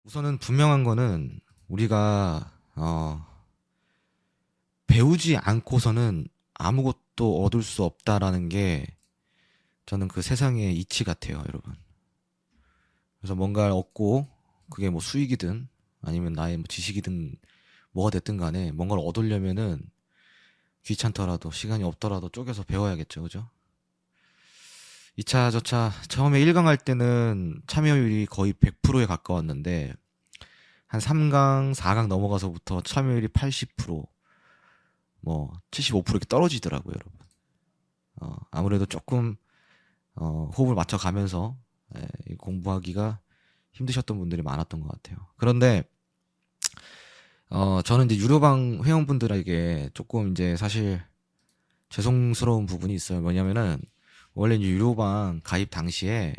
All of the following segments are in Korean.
우선은 분명한 거는 우리가 배우지 않고서는 아무것도 얻을 수 없다라는 게 저는 그 세상의 이치 같아요, 여러분. 그래서 뭔가를 얻고 그게 뭐 수익이든 아니면 나의 뭐 지식이든 뭐가 됐든 간에 뭔가를 얻으려면은 귀찮더라도 시간이 없더라도 쪼개서 배워야겠죠, 그죠? 2차, 저차 처음에 1강 할 때는 참여율이 거의 100%에 가까웠는데 한 3강, 4강 넘어가서부터 참여율이 80%, 뭐 75% 이렇게 떨어지더라고요, 여러분. 아무래도 조금 호흡을 맞춰가면서 공부하기가 힘드셨던 분들이 많았던 것 같아요. 그런데 저는 이제 유료방 회원분들에게 조금 이제 사실 죄송스러운 부분이 있어요. 뭐냐면은 원래 이제 유료방 가입 당시에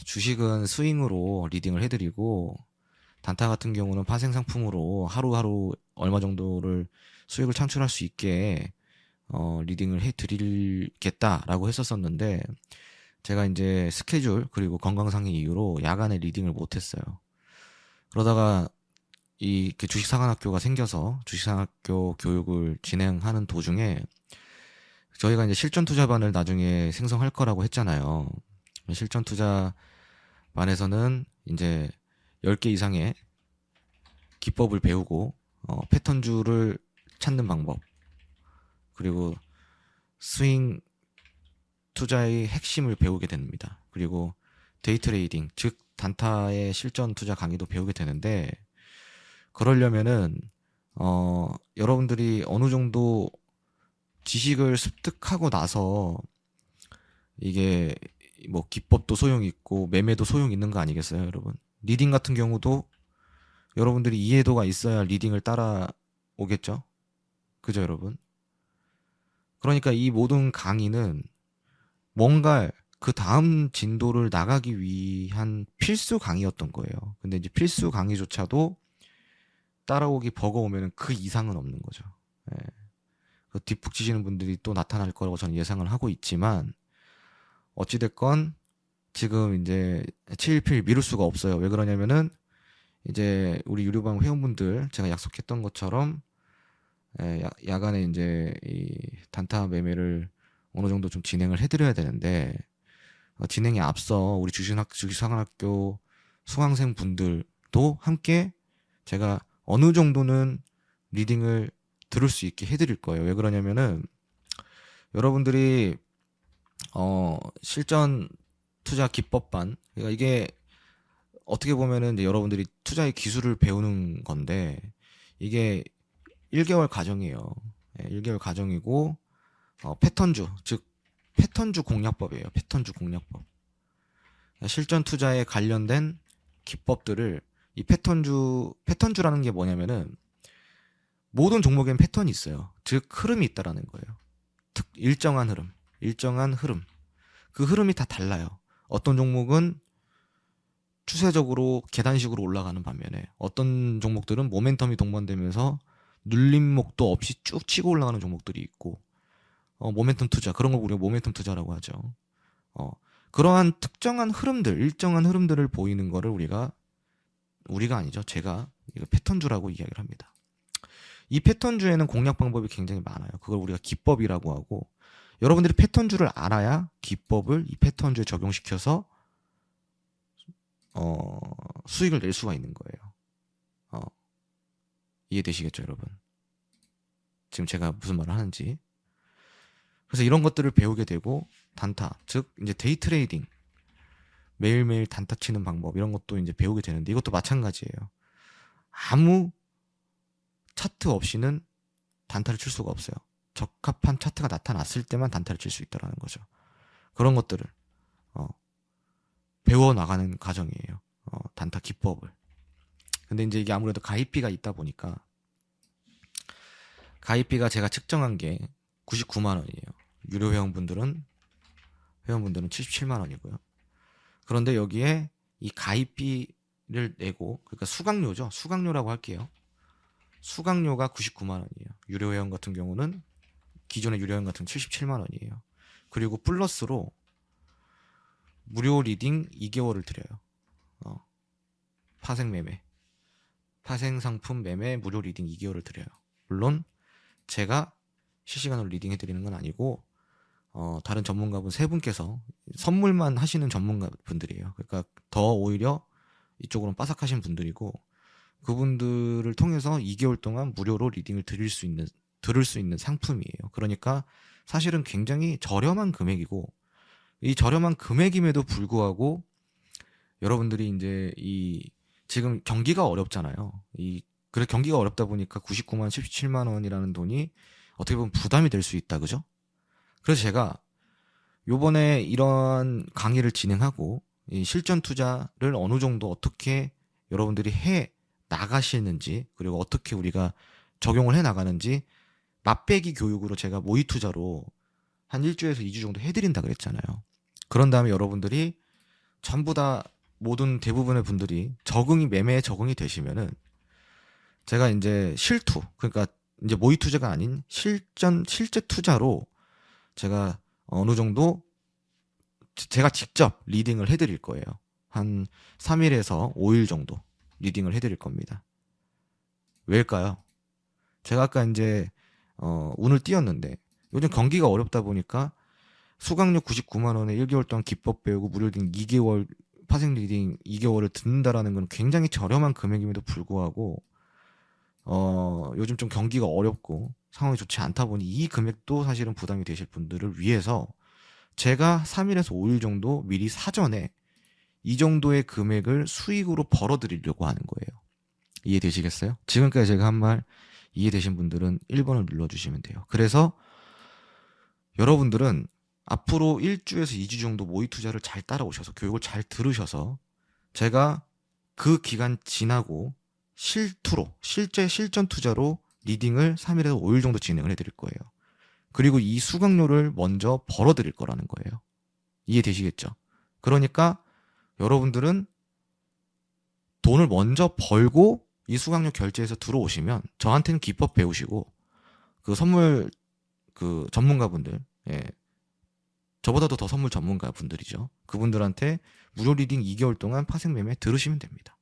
주식은 스윙으로 리딩을 해드리고 단타 같은 경우는 파생 상품으로 하루하루 얼마 정도를 수익을 창출할 수 있게 리딩을 해드리겠다라고 했었었는데 제가 이제 스케줄 그리고 건강상의 이유로 야간에 리딩을 못했어요. 그러다가 이 주식상한학교가 생겨서 주식상한학교 교육을 진행하는 도중에 저희가 이제 실전 투자반을 나중에 생성할 거라고 했잖아요. 실전 투자반에서는 이제 10개 이상의 기법을 배우고 패턴주를 찾는 방법 그리고 스윙 투자의 핵심을 배우게 됩니다. 그리고 데이 트레이딩 즉 단타의 실전 투자 강의도 배우게 되는데 그러려면은 여러분들이 어느 정도 지식을 습득하고 나서 이게 뭐 기법도 소용 있고 매매도 소용 있는 거 아니겠어요, 여러분? 리딩 같은 경우도 여러분들이 이해도가 있어야 리딩을 따라오겠죠? 그죠, 여러분? 그러니까 이 모든 강의는 뭔가 그 다음 진도를 나가기 위한 필수 강의였던 거예요. 근데 이제 필수 강의조차도 따라오기 버거우면 그 이상은 없는 거죠. 예. 그 뒷북 치시는 분들이 또 나타날 거라고 저는 예상을 하고 있지만 어찌됐건 지금 이제 7일필 미룰 수가 없어요. 왜 그러냐면은 이제 우리 유료방 회원분들 제가 약속했던 것처럼 야간에 이제 이 단타 매매를 어느 정도 좀 진행을 해드려야 되는데 진행에 앞서 우리 주식상한학교 수강생 분들도 함께 제가 어느 정도는 리딩을 들을 수 있게 해드릴 거예요. 왜 그러냐면은 여러분들이 실전 투자 기법반 그러니까 이게 어떻게 보면은 이제 여러분들이 투자의 기술을 배우는 건데 이게 1개월 과정이에요. 1개월 과정이고 패턴주 즉 패턴주 공략법이에요. 패턴주 공략법. 실전 투자에 관련된 기법들을 이 패턴주라는 게 뭐냐면은 모든 종목엔 패턴이 있어요. 즉 흐름이 있다라는 거예요. 일정한 흐름. 그 흐름이 다 달라요. 어떤 종목은 추세적으로 계단식으로 올라가는 반면에 어떤 종목들은 모멘텀이 동반되면서 눌림목도 없이 쭉 치고 올라가는 종목들이 있고 모멘텀 투자 그런 걸 우리가 모멘텀 투자라고 하죠. 그러한 특정한 흐름들, 일정한 흐름들을 보이는 거를 우리가 아니죠. 제가 이거 패턴주라고 이야기를 합니다. 이 패턴주에는 공략 방법이 굉장히 많아요. 그걸 우리가 기법이라고 하고 여러분들이 패턴주를 알아야 기법을 이 패턴주에 적용시켜서 수익을 낼 수가 있는 거예요. 이해되시겠죠, 여러분? 지금 제가 무슨 말을 하는지. 그래서 이런 것들을 배우게 되고 단타, 즉 이제 데이 트레이딩, 매일매일 단타 치는 방법 이런 것도 이제 배우게 되는데 이것도 마찬가지예요. 아무 차트 없이는 단타를 칠 수가 없어요. 적합한 차트가 나타났을 때만 단타를 칠 수 있다는 거죠. 그런 것들을 배워 나가는 과정이에요. 단타 기법을. 근데 이제 이게 아무래도 가입비가 있다 보니까 가입비가 제가 측정한 게 99만 원이에요. 유료 회원분들은 77만 원이고요. 그런데 여기에 이 가입비를 내고 그러니까 수강료죠. 수강료라고 할게요. 수강료가 99만 원이에요. 유료 회원 같은 경우는 기존의 유료 회원 같은 77만 원이에요. 그리고 플러스로 무료 리딩 2개월을 드려요. 파생 매매, 파생 상품 매매 무료 리딩 2개월을 드려요. 물론 제가 실시간으로 리딩 해드리는 건 아니고 다른 전문가분 세 분께서 선물만 하시는 전문가분들이에요. 그러니까 더 오히려 이쪽으로는 빠삭하신 분들이고, 그분들을 통해서 2개월 동안 무료로 리딩을 들을 수 있는 상품이에요. 그러니까 사실은 굉장히 저렴한 금액이고, 이 저렴한 금액임에도 불구하고 여러분들이 이제 지금 경기가 어렵잖아요. 그래 경기가 어렵다 보니까 99만 17만 원이라는 돈이 어떻게 보면 부담이 될 수 있다, 그죠? 그래서 제가 요번에 이런 강의를 진행하고 이 실전 투자를 어느 정도 어떻게 여러분들이 해 나가시는지, 그리고 어떻게 우리가 적용을 해 나가는지 맛배기 교육으로 제가 모의 투자로 한 1주에서 2주 정도 해드린다 그랬잖아요. 그런 다음에 여러분들이 전부 다 모든 대부분의 분들이 매매에 적응이 되시면은 제가 이제 실투, 그러니까 이제 모의 투자가 아닌 실제 투자로 제가 어느 정도 제가 직접 리딩을 해드릴 거예요. 한 3일에서 5일 정도 리딩을 해드릴 겁니다. 왜일까요? 제가 아까 이제 운을 띄웠는데 요즘 경기가 어렵다 보니까 수강료 99만 원에 1개월 동안 기법 배우고 무료 리딩 2개월, 파생 리딩 2개월을 듣는다라는 건 굉장히 저렴한 금액임에도 불구하고 요즘 좀 경기가 어렵고 상황이 좋지 않다 보니 이 금액도 사실은 부담이 되실 분들을 위해서 제가 3일에서 5일 정도 미리 사전에 이 정도의 금액을 수익으로 벌어드리려고 하는 거예요. 이해되시겠어요? 지금까지 제가 한 말 이해되신 분들은 1번을 눌러주시면 돼요. 그래서 여러분들은 앞으로 1주에서 2주 정도 모의 투자를 잘 따라오셔서 교육을 잘 들으셔서 제가 그 기간 지나고 실제 실전 투자로 리딩을 3일에서 5일 정도 진행을 해드릴 거예요. 그리고 이 수강료를 먼저 벌어드릴 거라는 거예요. 이해되시겠죠? 그러니까 여러분들은 돈을 먼저 벌고 이 수강료 결제해서 들어오시면 저한테는 기법 배우시고, 그 선물 전문가분들, 예, 저보다도 더 선물 전문가분들이죠. 그분들한테 무료 리딩 2개월 동안 파생 매매 들으시면 됩니다.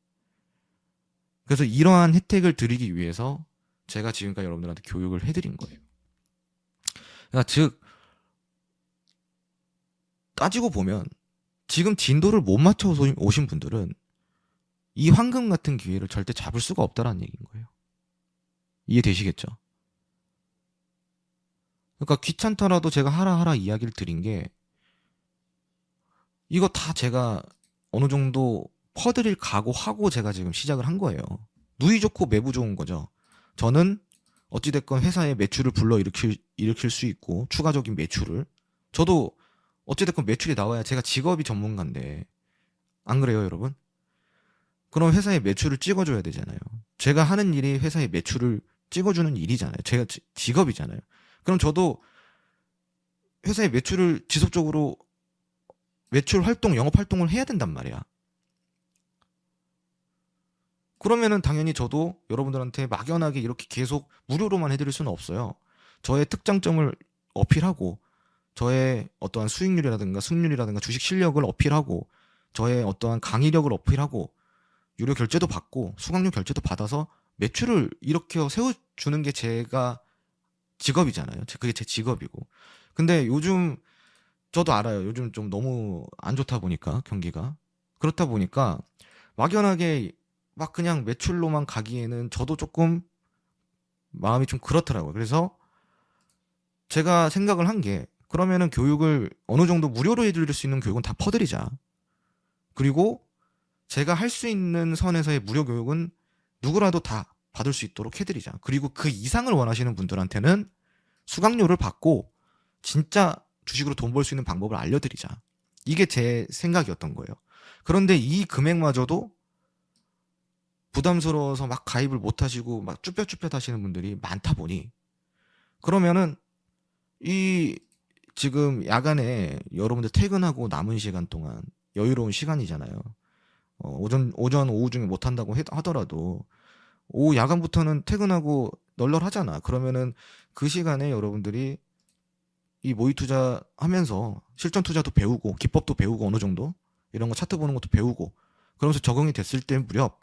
그래서 이러한 혜택을 드리기 위해서 제가 지금까지 여러분들한테 교육을 해드린 거예요. 그러니까 즉 따지고 보면 지금 진도를 못 맞춰 오신 분들은 이 황금 같은 기회를 절대 잡을 수가 없다라는 얘기인 거예요. 이해되시겠죠? 그러니까 귀찮더라도 제가 하라 이야기를 드린 게, 이거 다 제가 어느 정도 퍼드릴 각오하고 제가 지금 시작을 한 거예요. 누이 좋고 매부 좋은 거죠. 저는 어찌됐건 회사의 매출을 일으킬 수 있고, 추가적인 매출을, 저도 어찌됐건 매출이 나와야 제가 직업이 전문가인데, 안 그래요 여러분? 그럼 회사의 매출을 찍어줘야 되잖아요. 제가 하는 일이 회사의 매출을 찍어주는 일이잖아요. 제가 직업이잖아요. 그럼 저도 회사의 매출을 지속적으로 영업 활동을 해야 된단 말이야. 그러면은 당연히 저도 여러분들한테 막연하게 이렇게 계속 무료로만 해드릴 수는 없어요. 저의 특장점을 어필하고, 저의 어떠한 수익률이라든가 승률이라든가 주식 실력을 어필하고, 저의 어떠한 강의력을 어필하고, 유료 결제도 받고 수강료 결제도 받아서 매출을 이렇게 세워주는 게 제가 직업이잖아요. 그게 제 직업이고. 근데 요즘 저도 알아요. 요즘 좀 너무 안 좋다 보니까 경기가, 그렇다 보니까 막연하게 막 그냥 매출로만 가기에는 저도 조금 마음이 좀 그렇더라고요. 그래서 제가 생각을 한 게, 그러면은 교육을 어느 정도 무료로 해드릴 수 있는 교육은 다 퍼드리자. 그리고 제가 할 수 있는 선에서의 무료 교육은 누구라도 다 받을 수 있도록 해드리자. 그리고 그 이상을 원하시는 분들한테는 수강료를 받고 진짜 주식으로 돈 벌 수 있는 방법을 알려드리자. 이게 제 생각이었던 거예요. 그런데 이 금액마저도 부담스러워서 막 가입을 못 하시고 막 쭈뼛쭈뼛 하시는 분들이 많다 보니, 그러면은 지금 야간에 여러분들 퇴근하고 남은 시간 동안 여유로운 시간이잖아요. 오전, 오후 중에 못 한다고 하더라도 오후 야간부터는 퇴근하고 널널하잖아. 그러면은 그 시간에 여러분들이 이 모의 투자 하면서 실전 투자도 배우고 기법도 배우고 어느 정도 이런 거 차트 보는 것도 배우고 그러면서 적응이 됐을 때 무렵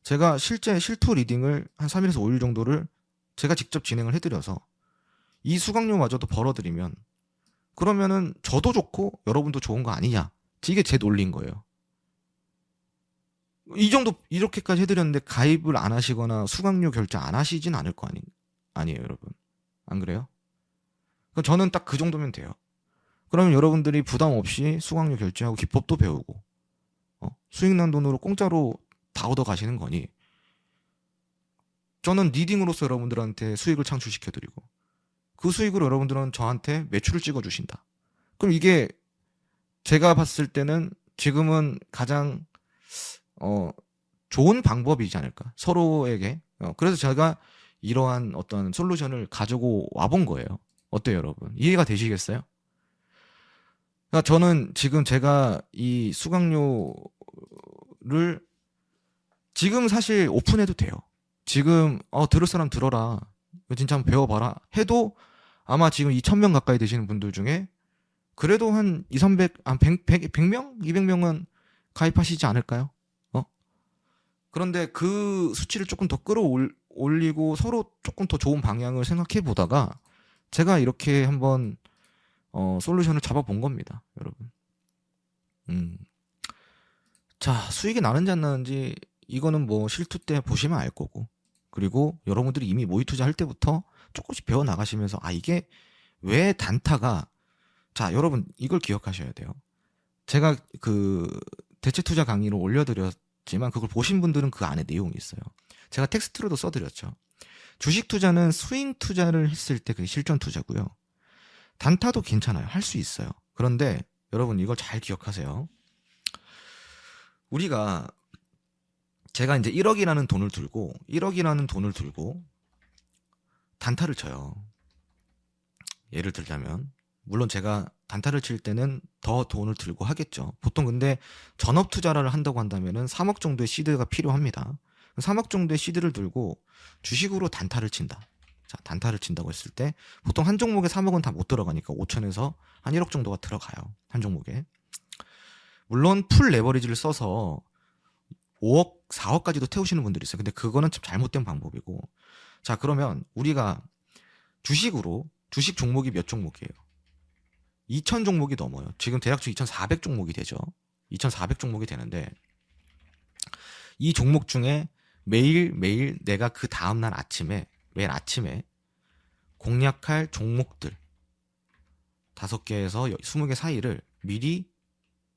제가 실제 실투 리딩을 한 3일에서 5일 정도를 제가 직접 진행을 해드려서 이 수강료마저도 벌어들이면 그러면은 저도 좋고 여러분도 좋은 거 아니냐. 이게 제 논리인 거예요. 이 정도 이렇게까지 해드렸는데 가입을 안 하시거나 수강료 결제 안 하시진 않을 거 아니에요, 여러분. 안 그래요? 저는 딱 그 정도면 돼요. 그러면 여러분들이 부담 없이 수강료 결제하고 기법도 배우고 수익 난 돈으로 공짜로 다 얻어 가시는 거니 저는 리딩으로서 여러분들한테 수익을 창출시켜드리고 그 수익으로 여러분들은 저한테 매출을 찍어주신다. 그럼 이게 제가 봤을 때는 지금은 가장 좋은 방법이지 않을까 서로에게. 그래서 제가 이러한 어떤 솔루션을 가지고 와본 거예요. 어때요, 여러분? 이해가 되시겠어요? 그러니까 저는 지금 제가 이 수강료를 지금 사실 오픈해도 돼요. 지금 들을 사람 들어라. 이거 진짜 한번 배워봐라. 해도 아마 지금 2,000명 가까이 되시는 분들 중에 그래도 한 200, 100명? 200명은 가입하시지 않을까요? 그런데 그 수치를 조금 더 끌어올리고 서로 조금 더 좋은 방향을 생각해 보다가 제가 이렇게 한번 솔루션을 잡아본 겁니다, 여러분. 자, 수익이 나는지 안 나는지 이거는 뭐 실투 때 보시면 알 거고, 그리고 여러분들이 이미 모의 투자할 때부터 조금씩 배워 나가시면서 이게 왜 단타가, 자, 여러분 이걸 기억하셔야 돼요. 제가 그 대체 투자 강의로 올려드렸지만 그걸 보신 분들은 그 안에 내용이 있어요. 제가 텍스트로도 써드렸죠. 주식 투자는 스윙 투자를 했을 때 그게 실전 투자고요. 단타도 괜찮아요. 할 수 있어요. 그런데 여러분 이걸 잘 기억하세요. 제가 이제 1억이라는 돈을 들고 단타를 쳐요. 예를 들자면 물론 제가 단타를 칠 때는 더 돈을 들고 하겠죠. 보통 근데 전업 투자를 한다고 한다면은 3억 정도의 시드가 필요합니다. 3억 정도의 시드를 들고 주식으로 단타를 친다. 자, 단타를 친다고 했을 때 보통 한 종목에 3억은 다 못 들어가니까 5천에서 한 1억 정도가 들어가요. 한 종목에. 물론 풀 레버리지를 써서 5억, 4억까지도 태우시는 분들이 있어요. 근데 그거는 참 잘못된 방법이고. 자, 그러면 우리가 주식 종목이 몇 종목이에요? 2,000 종목이 넘어요. 지금 대략적으로 2,400 종목이 되죠. 2,400 종목이 되는데 이 종목 중에 매일 내가 그 다음날 매일 아침에 공략할 종목들 5개에서 20개 사이를 미리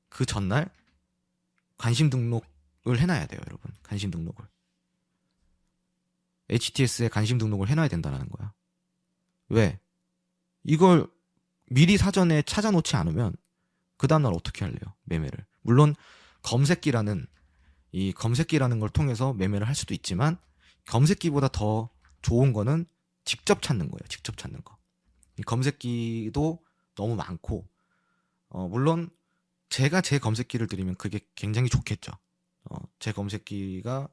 그 전날 관심 등록을 해놔야 돼요, 여러분. 관심 등록을. HTS에 관심 등록을 해놔야 된다는 거야. 왜? 이걸 미리 사전에 찾아놓지 않으면 그 다음날 어떻게 할래요? 매매를. 물론 검색기라는 걸 통해서 매매를 할 수도 있지만 검색기보다 더 좋은 거는 직접 찾는 거예요. 직접 찾는 거. 이 검색기도 너무 많고 물론 제가 제 검색기를 드리면 그게 굉장히 좋겠죠. 제 검색기가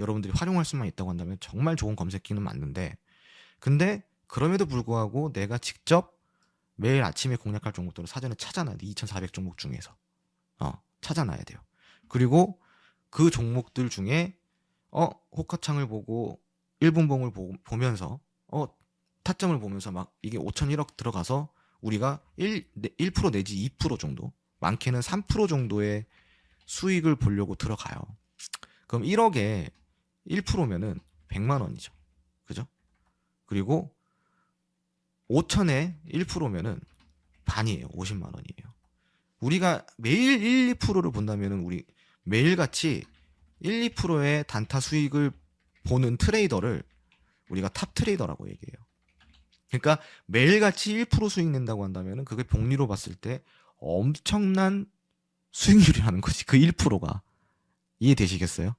여러분들이 활용할 수만 있다고 한다면 정말 좋은 검색기는 맞는데 근데 그럼에도 불구하고 내가 직접 매일 아침에 공략할 종목들을 사전에 찾아놔야 돼. 2,400 종목 중에서 찾아놔야 돼요. 그리고 그 종목들 중에 호가창을 보고 1분봉을 보면서 타점을 보면서 막 이게 5,001억 들어가서 우리가 1% 내지 2% 정도, 많게는 3% 정도의 수익을 보려고 들어가요. 그럼 1억에 1%면은 100만 원이죠. 그죠? 그리고 5천에 1%면은 반이에요. 50만 원이에요. 우리가 매일 1, 2%를 본다면은 우리 매일같이 1, 2%의 단타 수익을 보는 트레이더를 우리가 탑 트레이더라고 얘기해요. 그러니까 매일같이 1% 수익 낸다고 한다면은 그게 복리로 봤을 때 엄청난 수익률이라는 거지. 그 1%가. 이해되시겠어요?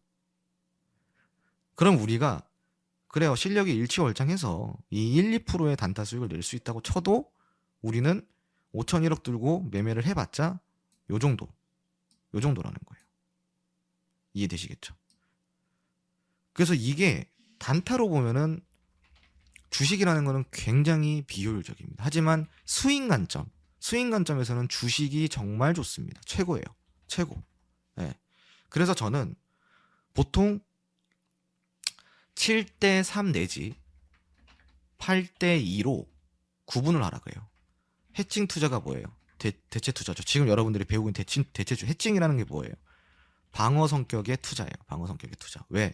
그럼 우리가 그래요. 실력이 일취월장해서 이 1, 2%의 단타 수익을 낼 수 있다고 쳐도 우리는 5,001억 들고 매매를 해봤자 요 정도라는 거예요. 이해되시겠죠? 그래서 이게 단타로 보면은 주식이라는 거는 굉장히 비효율적입니다. 하지만 스윙 관점에서는 주식이 정말 좋습니다. 최고예요. 최고. 네. 그래서 저는 보통 7대 3 내지 8대 2로 구분을 하라 그래요. 해칭 투자가 뭐예요? 대체 투자죠. 지금 여러분들이 배우고 있는 대체 해칭이라는 게 뭐예요? 방어 성격의 투자예요. 방어 성격의 투자. 왜?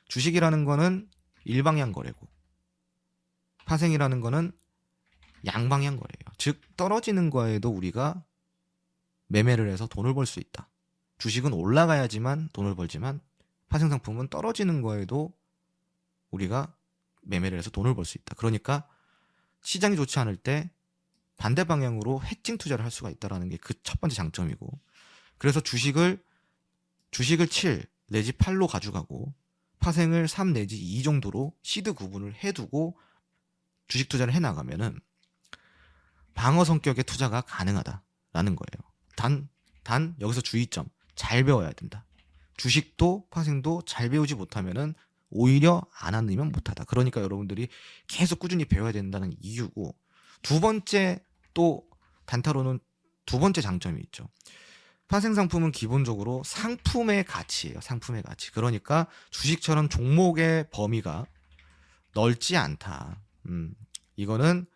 주식이라는 거는 일방향 거래고 파생이라는 거는 양방향 거래예요. 즉 떨어지는 거에도 우리가 매매를 해서 돈을 벌 수 있다. 주식은 올라가야지만 돈을 벌지만 파생 상품은 떨어지는 거에도 우리가 매매를 해서 돈을 벌 수 있다. 그러니까 시장이 좋지 않을 때 반대 방향으로 해칭 투자를 할 수가 있다는 게 그 첫 번째 장점이고, 그래서 주식을 7 내지 8로 가져가고 파생을 3 내지 2 정도로 시드 구분을 해두고 주식 투자를 해나가면은 방어 성격의 투자가 가능하다라는 거예요. 단 여기서 주의점, 잘 배워야 된다. 주식도 파생도 잘 배우지 못하면은 오히려 안 하면 못하다. 그러니까 여러분들이 계속 꾸준히 배워야 된다는 이유고, 두 번째 또 단타로는 두 번째 장점이 있죠. 파생 상품은 기본적으로 상품의 가치예요. 상품의 가치. 그러니까 주식처럼 종목의 범위가 넓지 않다. 이거는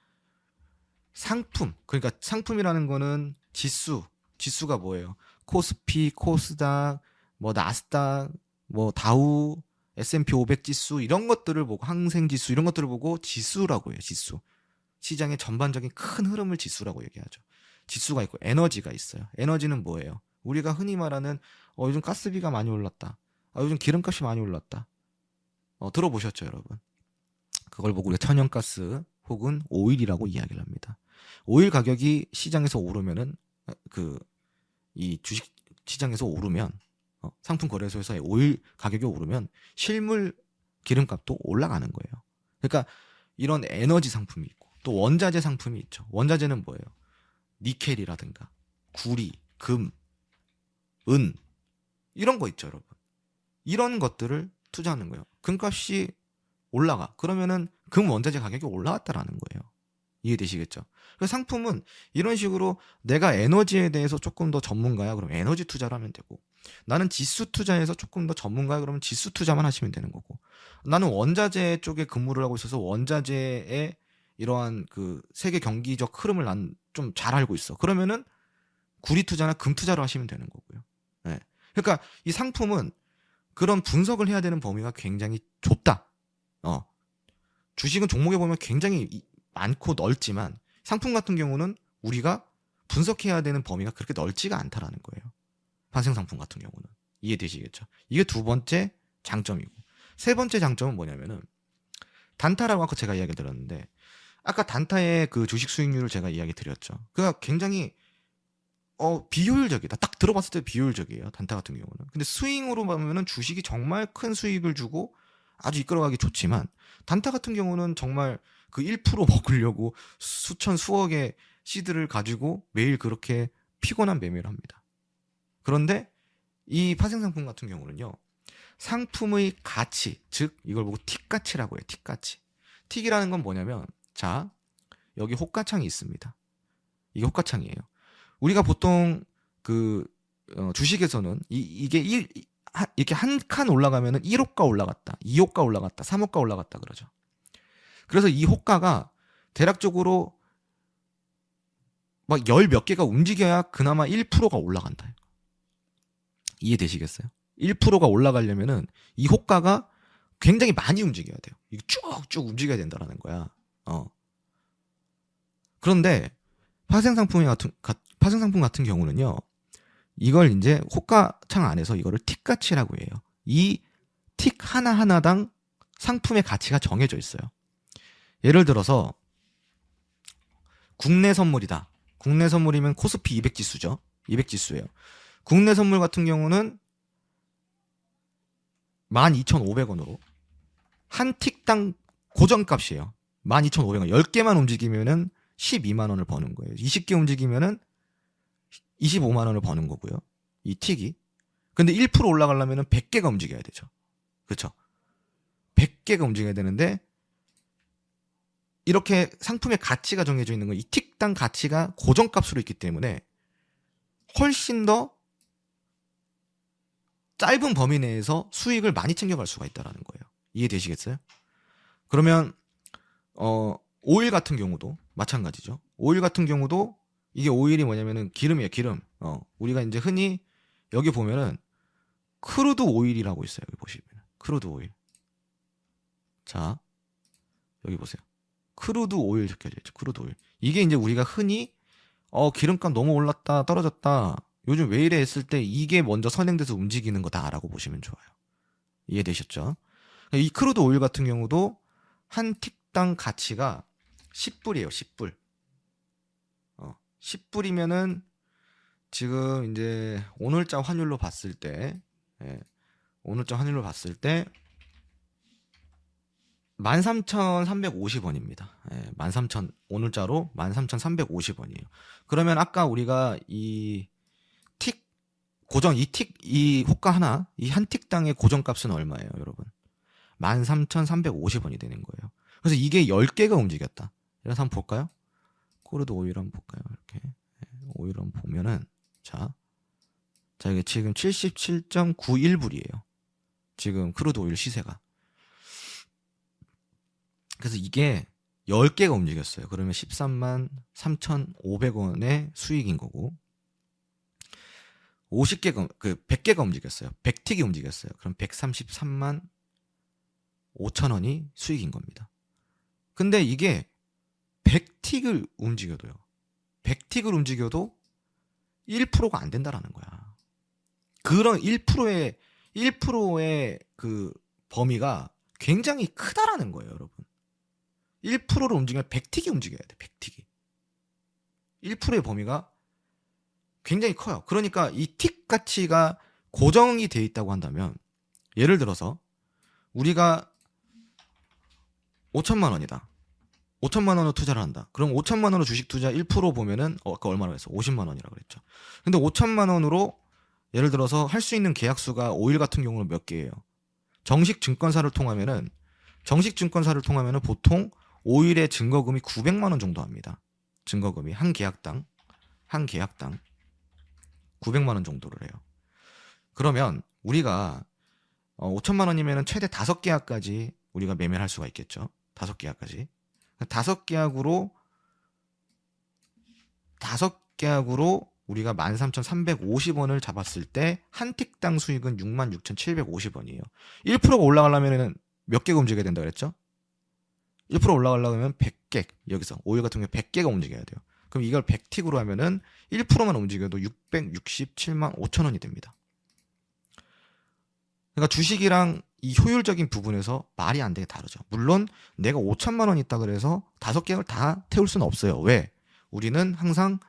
상품. 그러니까 상품이라는 거는 지수가 뭐예요? 코스피, 코스닥, 뭐 나스닥, 뭐 다우, S&P 500 지수 이런 것들을 보고, 항생 지수 이런 것들을 보고 지수라고 해요. 지수. 시장의 전반적인 큰 흐름을 지수라고 얘기하죠. 지수가 있고 에너지가 있어요. 에너지는 뭐예요? 우리가 흔히 말하는 요즘 가스비가 많이 올랐다. 요즘 기름값이 많이 올랐다. 들어보셨죠, 여러분? 그걸 보고 우리가 천연가스 혹은 오일이라고 이야기를 합니다. 오일 가격이 시장에서 오르면은 이 주식 시장에서 오르면 상품 거래소에서 오일 가격이 오르면 실물 기름값도 올라가는 거예요. 그러니까 이런 에너지 상품이 있고 또 원자재 상품이 있죠. 원자재는 뭐예요? 니켈이라든가 구리, 금, 은 이런 거 있죠, 여러분. 이런 것들을 투자하는 거예요. 금값이 올라가. 그러면은 금 원자재 가격이 올라왔다라는 거예요. 이해되시겠죠? 그래서 상품은 이런 식으로 내가 에너지에 대해서 조금 더 전문가야, 그럼 에너지 투자를 하면 되고, 나는 지수 투자에서 조금 더 전문가야, 그러면 지수 투자만 하시면 되는 거고, 나는 원자재 쪽에 근무를 하고 있어서 원자재의 이러한 그 세계 경기적 흐름을 난 좀 잘 알고 있어. 그러면은 구리 투자나 금 투자로 하시면 되는 거고요. 네. 그러니까 이 상품은 그런 분석을 해야 되는 범위가 굉장히 좁다. 주식은 종목에 보면 굉장히 많고 넓지만 상품 같은 경우는 우리가 분석해야 되는 범위가 그렇게 넓지가 않다라는 거예요. 파생 상품 같은 경우는. 이해되시겠죠? 이게 두 번째 장점이고, 세 번째 장점은 뭐냐면은 단타라고 아까 제가 이야기 드렸는데, 아까 단타의 그 주식 수익률을 제가 이야기 드렸죠. 그가 굉장히 비효율적이다. 딱 들어봤을 때 비효율적이에요, 단타 같은 경우는. 근데 스윙으로 보면은 주식이 정말 큰 수익을 주고 아주 이끌어가기 좋지만, 단타 같은 경우는 정말 그 1% 먹으려고 수천 수억의 시드를 가지고 매일 그렇게 피곤한 매매를 합니다. 그런데 이 파생상품 같은 경우는요, 상품의 가치, 즉 이걸 보고 틱가치라고 해요. 틱가치. 틱이라는 건 뭐냐면, 자, 여기 호가창이 있습니다. 이게 호가창이에요. 우리가 보통 주식에서는 이게 이렇게 한 칸 올라가면은 1호가 올라갔다, 2호가 올라갔다, 3호가 올라갔다 그러죠. 그래서 이 호가가 대략적으로 막 열 몇 개가 움직여야 그나마 1%가 올라간다. 이해되시겠어요? 1%가 올라가려면은 이 호가가 굉장히 많이 움직여야 돼요. 이게 쭉쭉 움직여야 된다라는 거야. 그런데 파생 상품 같은 경우는요, 이걸 이제 호가창 안에서 이거를 틱가치라고 해요. 이 틱 하나하나당 상품의 가치가 정해져 있어요. 예를 들어서 국내 선물이다. 국내 선물이면 코스피 200 지수죠. 200 지수예요. 국내 선물 같은 경우는 12,500원으로 한 틱당 고정값이에요. 12,500원. 10개만 움직이면은 12만 원을 버는 거예요. 20개 움직이면은 25만 원을 버는 거고요. 이 틱이. 근데 1% 올라가려면은 100개가 움직여야 되죠. 그렇죠? 100개가 움직여야 되는데, 이렇게 상품의 가치가 정해져 있는 건 이 틱당 가치가 고정값으로 있기 때문에 훨씬 더 짧은 범위 내에서 수익을 많이 챙겨갈 수가 있다는 거예요. 이해되시겠어요? 그러면 오일 같은 경우도 마찬가지죠. 오일 같은 경우도 이게 오일이 뭐냐면은 기름이에요, 기름. 우리가 이제 흔히 여기 보면은 크루드 오일이라고 있어요. 여기 보시면 크루드 오일. 자, 여기 보세요. 크루드 오일 적혀져 있죠. 크루드 오일. 이게 이제 우리가 흔히 기름값 너무 올랐다, 떨어졌다. 요즘 왜 이래 했을 때 이게 먼저 선행돼서 움직이는 거다라고 보시면 좋아요. 이해되셨죠? 이 크루드 오일 같은 경우도 한 틱당 가치가 10불이에요. 10불. 10불이면은 지금 이제 오늘자 환율로 봤을 때, 오늘자 환율로 봤을 때 13,350원입니다. 13,000 오늘자로 13,350원이에요. 그러면 아까 우리가 이 호가 하나, 이 한 틱당의 고정값은 얼마예요, 여러분? 13,350원이 되는 거예요. 그래서 이게 10개가 움직였다. 그래서 한번 볼까요? 크루드 오일 한번 볼까요? 이렇게. 오일 한번 보면은, 자, 이게 지금 77.91불이에요. 지금 크루드 오일 시세가. 그래서 이게 10개가 움직였어요. 그러면 13만 3,500원의 수익인 거고, 100개가 움직였어요. 100틱이 움직였어요. 그럼 133만 5천원이 수익인 겁니다. 근데 이게 100틱을 움직여도요. 100틱을 움직여도 1%가 안 된다라는 거야. 그런 1%의 그 범위가 굉장히 크다라는 거예요, 여러분. 1%를 움직이면 100틱이 움직여야 돼, 100틱이. 1%의 범위가 굉장히 커요. 그러니까 이 틱 가치가 고정이 돼 있다고 한다면, 예를 들어서 우리가 5천만 원이다. 5천만 원으로 투자를 한다. 그럼 5천만 원으로 주식 투자 1% 보면은 아까 얼마나 했어? 50만 원이라고 그랬죠. 근데 5천만 원으로 예를 들어서 할 수 있는 계약수가 오일 같은 경우는 몇 개예요? 정식 증권사를 통하면은 보통 오일의 증거금이 900만 원 정도 합니다. 증거금이 한 계약당 900만 원 정도를 해요. 그러면 우리가 5천만 원이면 최대 5계약까지 우리가 매매를 할 수가 있겠죠. 5계약까지. 5계약으로 우리가 13,350원을 잡았을 때 한 틱당 수익은 66,750원이에요. 1%가 올라가려면 몇 개가 움직여야 된다 그랬죠? 1% 올라가려면 100개, 여기서 오일 같은 경우에 100개가 움직여야 돼요. 그럼 이걸 100틱으로 하면은 1%만 움직여도 667만 5천 원이 됩니다. 그러니까 주식이랑 이 효율적인 부분에서 말이 안 되게 다르죠. 물론 내가 5천만 원 있다 그래서 5계약을 다 태울 수는 없어요. 왜? 우리는 항상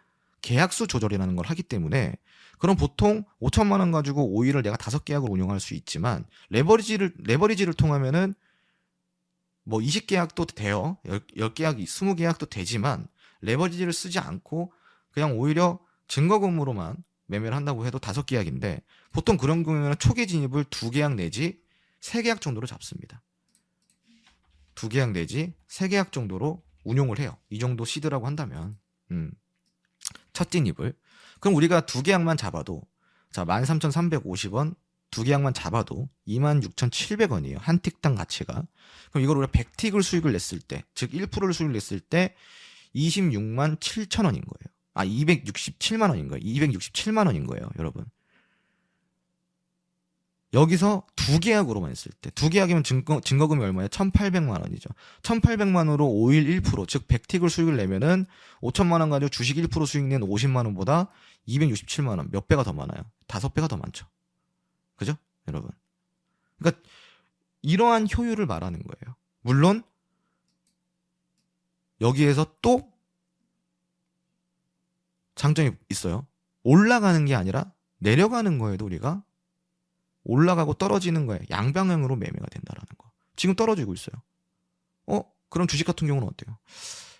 계약수 조절이라는 걸 하기 때문에. 그럼 보통 5천만 원 가지고 오일을 내가 5계약을 운영할 수 있지만 레버리지를 통하면은 뭐 20계약도 돼요. 10계약, 20계약도 되지만 레버리지를 쓰지 않고 그냥 오히려 증거금으로만 매매를 한다고 해도 5계약인데 보통 그런 경우에는 초기 진입을 2계약 내지 3계약 정도로 잡습니다. 2계약 내지 3계약 정도로 운용을 해요. 이 정도 시드라고 한다면 첫 진입을. 그럼 우리가 2계약만 잡아도 13,350원 2계약만 잡아도 26,700원이에요. 한 틱당 가치가. 그럼 이걸 우리가 100틱을 수익을 냈을 때, 즉 1%를 수익을 냈을 때 26만 7천 원인 거예요. 267만 원인 거예요. 267만 원인 거예요, 여러분. 여기서 2계약으로만 했을 때, 2계약이면 증거금이 얼마예요? 1,800만 원이죠. 1,800만 원으로 오일 1%, 즉 100틱을 수익을 내면은 5천만 원 가지고 주식 1% 수익 낸 50만 원보다 267만 원, 몇 배가 더 많아요? 5배가 더 많죠. 그죠? 여러분. 그러니까 이러한 효율을 말하는 거예요. 물론 여기에서 또 장점이 있어요. 올라가는 게 아니라 내려가는 거에도 우리가 올라가고 떨어지는 거에 양방향으로 매매가 된다라는 거. 지금 떨어지고 있어요. 그럼 주식 같은 경우는 어때요?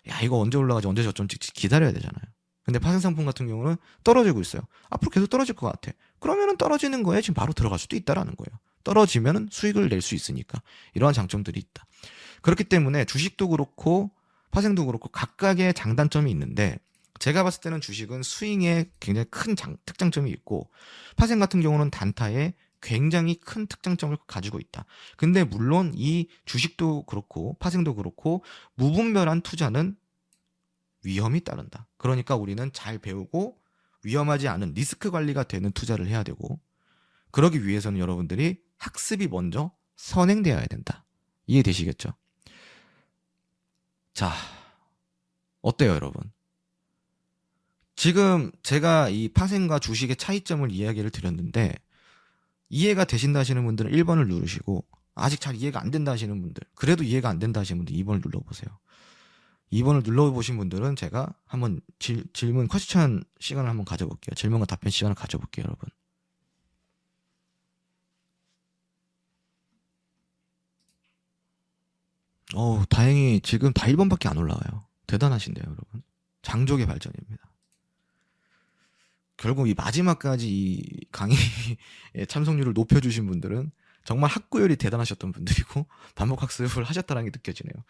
야, 이거 언제 올라가지, 언제 저점지 기다려야 되잖아요. 근데 파생상품 같은 경우는 떨어지고 있어요. 앞으로 계속 떨어질 것 같아. 그러면은 떨어지는 거에 지금 바로 들어갈 수도 있다라는 거예요. 떨어지면은 수익을 낼 수 있으니까. 이러한 장점들이 있다. 그렇기 때문에 주식도 그렇고 파생도 그렇고 각각의 장단점이 있는데, 제가 봤을 때는 주식은 스윙에 굉장히 큰 특장점이 있고, 파생 같은 경우는 단타에 굉장히 큰 특장점을 가지고 있다. 근데 물론 이 주식도 그렇고 파생도 그렇고 무분별한 투자는 위험이 따른다. 그러니까 우리는 잘 배우고 위험하지 않은 리스크 관리가 되는 투자를 해야 되고, 그러기 위해서는 여러분들이 학습이 먼저 선행되어야 된다. 이해되시겠죠? 자, 어때요, 여러분? 지금 제가 이 파생과 주식의 차이점을 이야기를 드렸는데, 이해가 되신다 하시는 분들은 1번을 누르시고, 아직 잘 이해가 안 된다 하시는 분들, 그래도 이해가 안 된다 하시는 분들 2번을 눌러보세요. 2번을 눌러보신 분들은 제가 한번 질문 퀘스천 시간을 한번 가져볼게요. 질문과 답변 시간을 가져볼게요, 여러분. 다행히 지금 다 1번밖에 안 올라와요. 대단하신데요, 여러분. 장족의 발전입니다. 결국 이 마지막까지 이 강의의 참석률을 높여주신 분들은 정말 학구열이 대단하셨던 분들이고 반복 학습을 하셨다는 게 느껴지네요.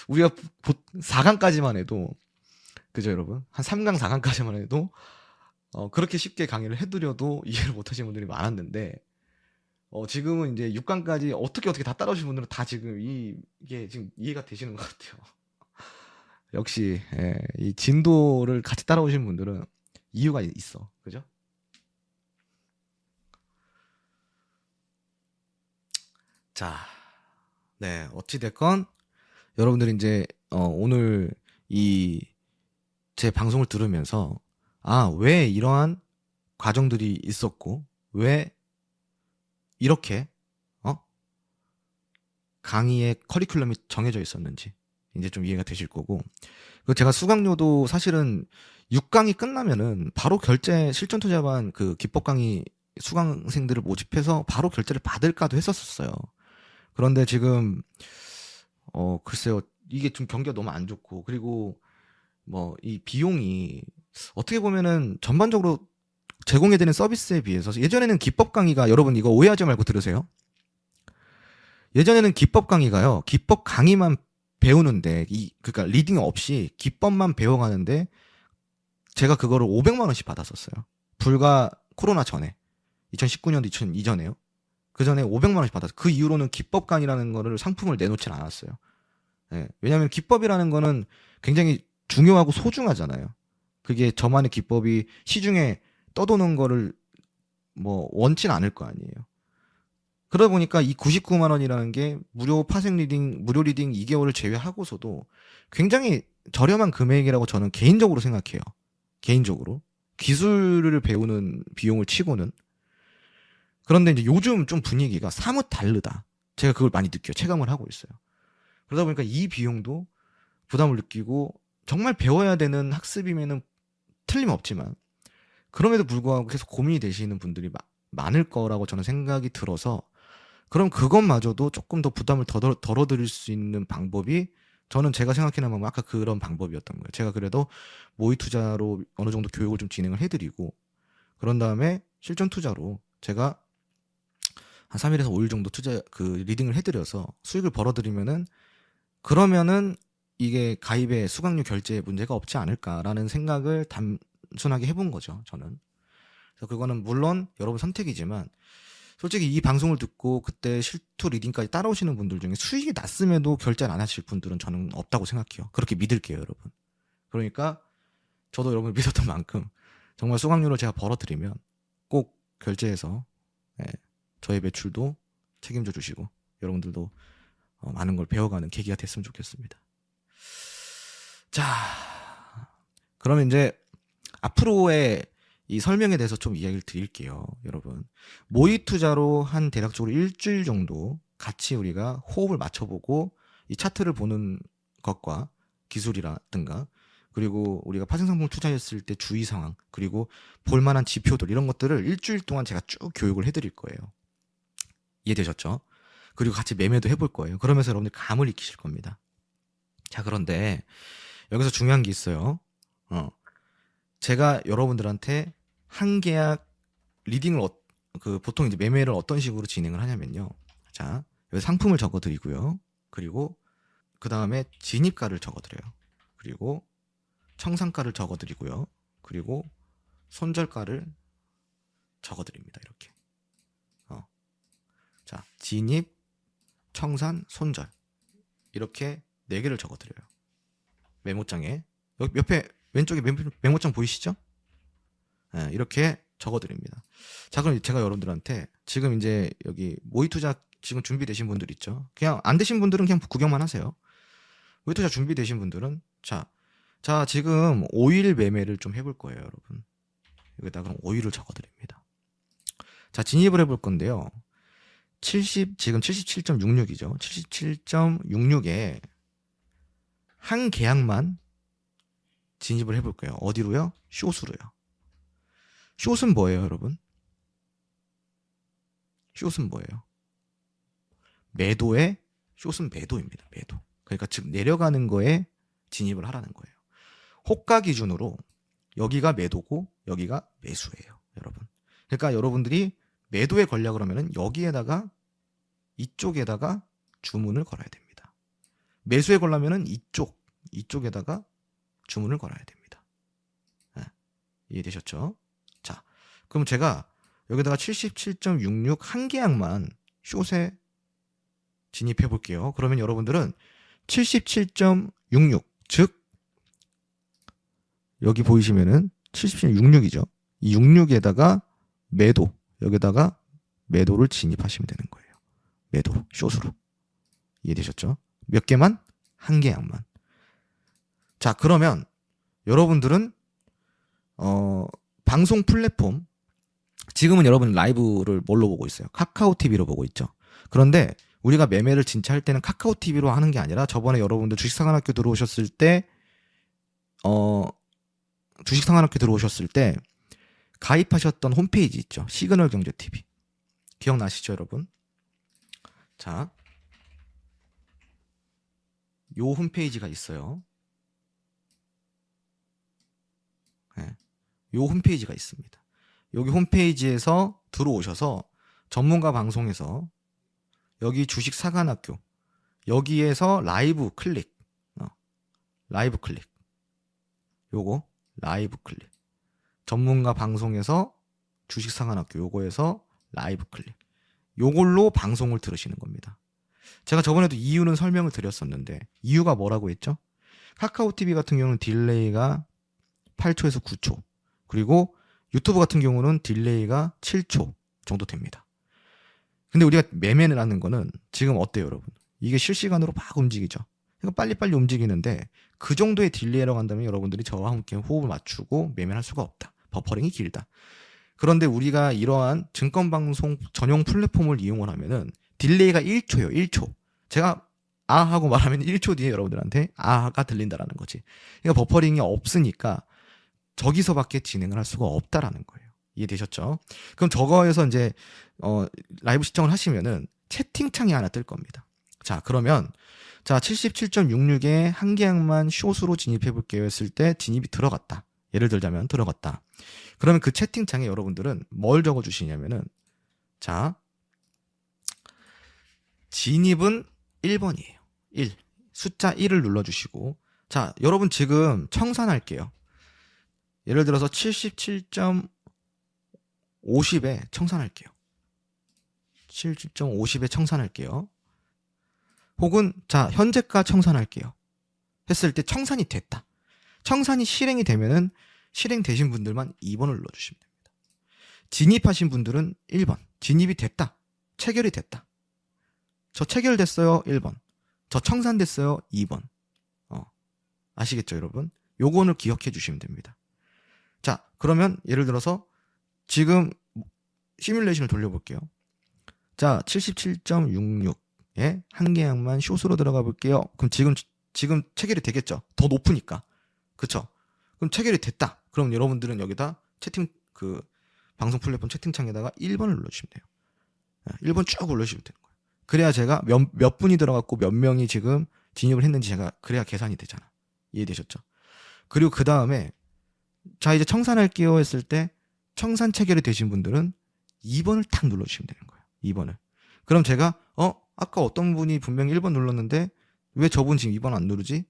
우리가 4강까지만 해도, 그죠 여러분? 한 3강, 4강까지만 해도 그렇게 쉽게 강의를 해드려도 이해를 못하시는 분들이 많았는데, 지금은 이제 6강까지 어떻게 다 따라오신 분들은 다 지금 이게 지금 이해가 되시는 것 같아요. 역시 이 진도를 같이 따라오신 분들은 이유가 있어, 그죠? 자, 네, 어찌됐건 여러분들이 이제 오늘 이 제 방송을 들으면서 왜 이러한 과정들이 있었고 왜 이렇게 강의의 커리큘럼이 정해져 있었는지 이제 좀 이해가 되실 거고, 그 제가 수강료도 사실은 6강이 끝나면은 바로 결제 실전 투자반 그 기법 강의 수강생들을 모집해서 바로 결제를 받을까도 했었어요. 그런데 지금 글쎄요, 이게 좀 경기가 너무 안 좋고, 그리고 뭐 이 비용이 어떻게 보면은 전반적으로 제공해드리는 서비스에 비해서, 예전에는 기법 강의가, 여러분 이거 오해하지 말고 들으세요. 예전에는 기법 강의가요, 기법 강의만 배우는데 그러니까 리딩 없이 기법만 배워가는데 제가 그거를 500만 원씩 받았었어요. 불과 코로나 전에 2019년도 2000 이전에요. 그 전에 500만 원씩 받았어요. 그 이후로는 기법 강의라는 거를 상품을 내놓진 않았어요. 네. 왜냐하면 기법이라는 거는 굉장히 중요하고 소중하잖아요. 그게 저만의 기법이 시중에 떠도는 거를 뭐 원치는 않을 거 아니에요. 그러다 보니까 이 99만 원이라는 게 무료 파생 리딩, 무료 리딩 2개월을 제외하고서도 굉장히 저렴한 금액이라고 저는 개인적으로 생각해요. 개인적으로. 기술을 배우는 비용을 치고는. 그런데 이제 요즘 좀 분위기가 사뭇 다르다. 제가 그걸 많이 느껴요. 체감을 하고 있어요. 그러다 보니까 이 비용도 부담을 느끼고, 정말 배워야 되는 학습이면은 틀림없지만 그럼에도 불구하고 계속 고민이 되시는 분들이 많을 거라고 저는 생각이 들어서, 그럼 그것마저도 조금 더 부담을 덜어드릴 수 있는 방법이, 저는 제가 생각해낸 방법 아까 그런 방법이었던 거예요. 제가 그래도 모의 투자로 어느 정도 교육을 좀 진행을 해드리고, 그런 다음에 실전 투자로 제가 한 3일에서 5일 정도 리딩을 해드려서 수익을 벌어들이면은, 그러면은 이게 가입의 수강료 결제에 문제가 없지 않을까라는 생각을 단순하게 해본 거죠, 저는. 그래서 그거는 물론 여러분 선택이지만, 솔직히 이 방송을 듣고 그때 실투 리딩까지 따라오시는 분들 중에 수익이 났음에도 결제를 안 하실 분들은 저는 없다고 생각해요. 그렇게 믿을게요, 여러분. 그러니까 저도 여러분을 믿었던 만큼 정말 수강료를 제가 벌어드리면 꼭 결제해서 저의 매출도 책임져 주시고 여러분들도 많은 걸 배워가는 계기가 됐으면 좋겠습니다. 자, 그러면 이제 앞으로의 이 설명에 대해서 좀 이야기를 드릴게요, 여러분. 모의 투자로 한 대략적으로 일주일 정도 같이 우리가 호흡을 맞춰보고 이 차트를 보는 것과 기술이라든가, 그리고 우리가 파생상품을 투자했을 때 주의 상황, 그리고 볼만한 지표들, 이런 것들을 일주일 동안 제가 쭉 교육을 해드릴 거예요. 이해되셨죠? 그리고 같이 매매도 해볼 거예요. 그러면서 여러분들 감을 익히실 겁니다. 자, 그런데 여기서 중요한 게 있어요. 제가 여러분들한테 한 계약 리딩을 보통 이제 매매를 어떤 식으로 진행을 하냐면요. 자, 여기 상품을 적어드리고요. 그리고 그 다음에 진입가를 적어드려요. 그리고 청산가를 적어드리고요. 그리고 손절가를 적어드립니다. 이렇게. 자, 진입, 청산, 손절. 이렇게 4개를 적어드려요. 메모장에. 여기 옆에 왼쪽에 메모장 보이시죠? 네, 이렇게 적어드립니다. 자, 그럼 제가 여러분들한테 지금 이제 여기 모의투자 지금 준비되신 분들 있죠? 그냥 안 되신 분들은 그냥 구경만 하세요. 모의투자 준비되신 분들은 자 지금 5일 매매를 좀 해볼 거예요, 여러분. 여기다 그럼 5일을 적어드립니다. 자, 진입을 해볼 건데요. 지금 77.66이죠. 77.66에 한 계약만 진입을 해볼 거예요. 어디로요? 숏으로요. 숏은 뭐예요, 여러분? 숏은 뭐예요? 매도의 숏은 매도입니다. 매도. 그러니까 즉 내려가는 거에 진입을 하라는 거예요. 호가 기준으로 여기가 매도고 여기가 매수예요, 여러분. 그러니까 여러분들이 매도에 걸려 그러면은 여기에다가 이쪽에다가 주문을 걸어야 됩니다. 매수에 걸려면은 이쪽에다가 주문을 걸어야 됩니다. 네, 이해되셨죠? 자, 그럼 제가 여기다가 77.66 한 계약만 숏에 진입해 볼게요. 그러면 여러분들은 77.66 즉 여기 보이시면은 77.66이죠. 이 66에다가 매도, 여기다가 매도를 진입하시면 되는 거예요. 매도, 숏으로. 이해되셨죠? 몇 개만? 한 계약만. 자, 그러면 여러분들은 방송 플랫폼 지금은 여러분 라이브를 뭘로 보고 있어요? 카카오 TV로 보고 있죠. 그런데 우리가 매매를 진짜 할 때는 카카오 TV로 하는 게 아니라 저번에 여러분들 주식상한학교 들어오셨을 때 주식상한학교 들어오셨을 때 가입하셨던 홈페이지 있죠. 시그널 경제 TV. 기억나시죠, 여러분? 자, 요 홈페이지가 있어요. 네, 요 홈페이지가 있습니다. 여기 홈페이지에서 들어오셔서 전문가 방송에서 여기 주식사관학교 여기에서 라이브 클릭 라이브 클릭 요거 라이브 클릭 전문가 방송에서 주식사관학교 요거에서 라이브 클릭 요걸로 방송을 들으시는 겁니다. 제가 저번에도 이유는 설명을 드렸었는데 이유가 뭐라고 했죠? 카카오 TV 같은 경우는 딜레이가 8초에서 9초 그리고 유튜브 같은 경우는 딜레이가 7초 정도 됩니다. 근데 우리가 매매를 하는 거는 지금 어때요, 여러분? 이게 실시간으로 막 움직이죠. 그러니까 빨리빨리 움직이는데 그 정도의 딜레이라고 한다면 여러분들이 저와 함께 호흡을 맞추고 매매할 수가 없다. 버퍼링이 길다. 그런데 우리가 이러한 증권방송 전용 플랫폼을 이용을 하면은 딜레이가 1초예요. 1초. 제가 아 하고 말하면 1초 뒤에 여러분들한테 아가 들린다라는 거지. 그러니까 버퍼링이 없으니까 저기서밖에 진행을 할 수가 없다라는 거예요. 이해되셨죠? 그럼 저거에서 이제 라이브 시청을 하시면은 채팅창이 하나 뜰 겁니다. 자, 그러면 자 77.66에 한 계약만 숏으로 진입해 볼게요 했을 때 진입이 들어갔다. 예를 들자면 들어갔다. 그러면 그 채팅창에 여러분들은 뭘 적어 주시냐면은 자 진입은 1번이에요. 1. 숫자 1을 눌러 주시고 자, 여러분 지금 청산할게요. 예를 들어서 77.50에 청산할게요. 77.50에 청산할게요. 혹은 자 현재가 청산할게요. 했을 때 청산이 됐다. 청산이 실행이 되면은 실행되신 분들만 2번을 눌러주시면 됩니다. 진입하신 분들은 1번. 진입이 됐다. 체결이 됐다. 저 체결됐어요. 1번. 저 청산됐어요. 2번. 아시겠죠, 여러분? 요거를 기억해 주시면 됩니다. 자, 그러면 예를 들어서 지금 시뮬레이션을 돌려볼게요. 자, 77.66에 한 계약만 숏으로 들어가 볼게요. 그럼 지금 체결이 되겠죠? 더 높으니까. 그쵸? 그럼 체결이 됐다. 그럼 여러분들은 여기다 방송 플랫폼 채팅창에다가 1번을 눌러주시면 돼요. 1번 쭉 올려주시면 되는 거예요. 그래야 제가 몇 분이 들어갔고 몇 명이 지금 진입을 했는지 제가 그래야 계산이 되잖아. 이해되셨죠? 그리고 그 다음에 자 이제 청산할게요 했을 때 청산 체결이 되신 분들은 2번을 탁 눌러주시면 되는 거예요. 2번을. 그럼 제가 아까 어떤 분이 분명히 1번 눌렀는데 왜 저분 지금 2번 안 누르지?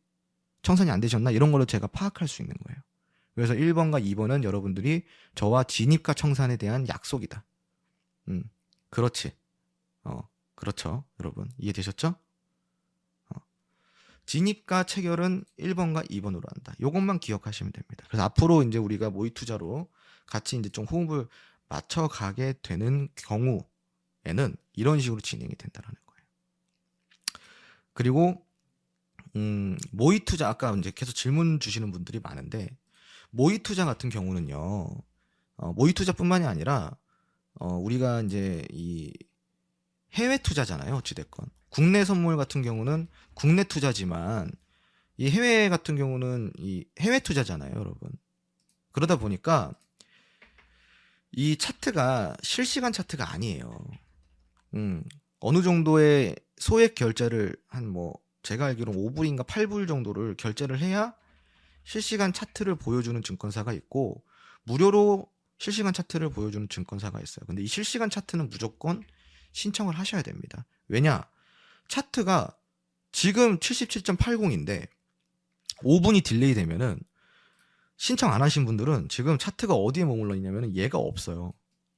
청산이 안 되셨나? 이런 걸로 제가 파악할 수 있는 거예요. 그래서 1번과 2번은 여러분들이 저와 진입과 청산에 대한 약속이다. 그렇지. 그렇죠, 여러분. 이해되셨죠? 어. 진입과 체결은 1번과 2번으로 한다. 요것만 기억하시면 됩니다. 그래서 앞으로 이제 우리가 모의 투자로 같이 이제 좀 호흡을 맞춰가게 되는 경우에는 이런 식으로 진행이 된다라는 거예요. 그리고 모의 투자, 아까 이제 계속 질문 주시는 분들이 많은데, 모의 투자 같은 경우는요, 모의 투자뿐만이 아니라 우리가 이제 이 해외 투자잖아요. 어찌됐건 국내 선물 같은 경우는 국내 투자지만 이 해외 같은 경우는 이 해외 투자잖아요, 여러분. 그러다 보니까 이 차트가 실시간 차트가 아니에요. 어느 정도의 소액 결제를 한 뭐 제가 알기로는 5불인가 8불 정도를 결제를 해야 실시간 차트를 보여주는 증권사가 있고, 무료로 실시간 차트를 보여주는 증권사가 있어요. 근데 이 실시간 차트는 무조건 신청을 하셔야 됩니다. 왜냐? 차트가 지금 77.80인데 5분이 딜레이 되면은 신청 안 하신 분들은 지금 차트가 어디에 머물러 있냐면은 얘가 없어요.